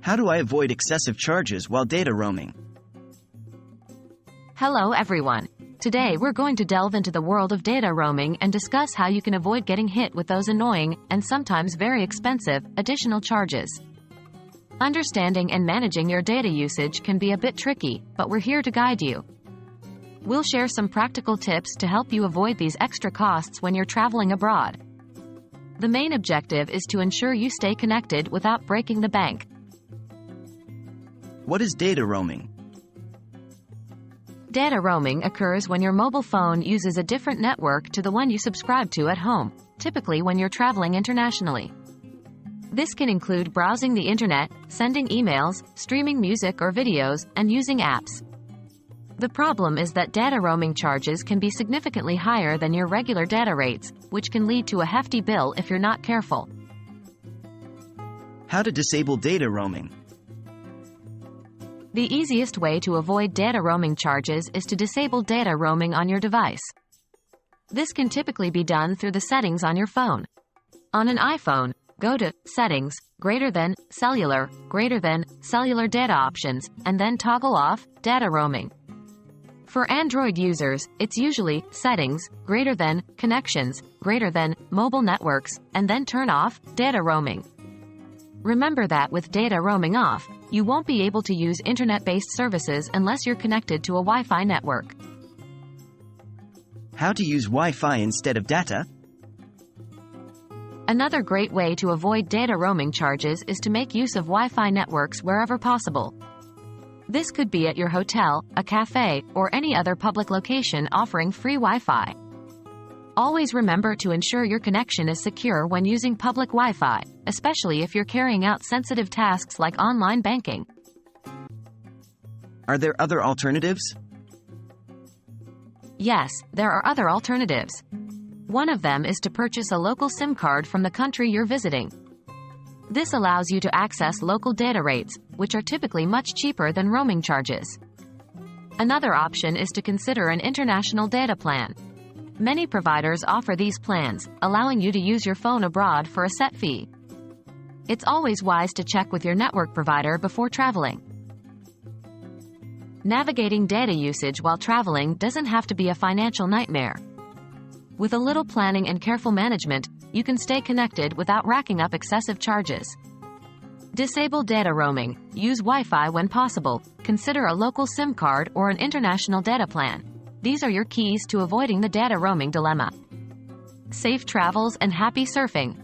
How do I avoid excessive charges while data roaming? Hello everyone. Today we're going to delve into the world of data roaming and discuss how you can avoid getting hit with those annoying, and sometimes very expensive, additional charges. Understanding and managing your data usage can be a bit tricky, but we're here to guide you. We'll share some practical tips to help you avoid these extra costs when you're traveling abroad. The main objective is to ensure you stay connected without breaking the bank. What is data roaming? Data roaming occurs when your mobile phone uses a different network to the one you subscribe to at home, typically when you're traveling internationally. This can include browsing the internet, sending emails, streaming music or videos, and using apps. The problem is that data roaming charges can be significantly higher than your regular data rates, which can lead to a hefty bill if you're not careful. How to disable data roaming? The easiest way to avoid data roaming charges is to disable data roaming on your device. This can typically be done through the settings on your phone. On an iPhone, go to Settings, Cellular Data Options, and then toggle off Data Roaming. For Android users, it's usually Settings, Connections, Mobile Networks, and then turn off Data Roaming. Remember that with data roaming off, you won't be able to use internet-based services unless you're connected to a Wi-Fi network. How to use Wi-Fi instead of data? Another great way to avoid data roaming charges is to make use of Wi-Fi networks wherever possible. This could be at your hotel, a cafe, or any other public location offering free Wi-Fi. Always remember to ensure your connection is secure when using public Wi-Fi, especially if you're carrying out sensitive tasks like online banking. Are there other alternatives? Yes, there are other alternatives. One of them is to purchase a local SIM card from the country you're visiting. This allows you to access local data rates, which are typically much cheaper than roaming charges. Another option is to consider an international data plan. Many providers offer these plans, allowing you to use your phone abroad for a set fee. It's always wise to check with your network provider before traveling. Navigating data usage while traveling doesn't have to be a financial nightmare. With a little planning and careful management, you can stay connected without racking up excessive charges. Disable data roaming, use Wi-Fi when possible, consider a local SIM card or an international data plan. These are your keys to avoiding the data roaming dilemma. Safe travels and happy surfing!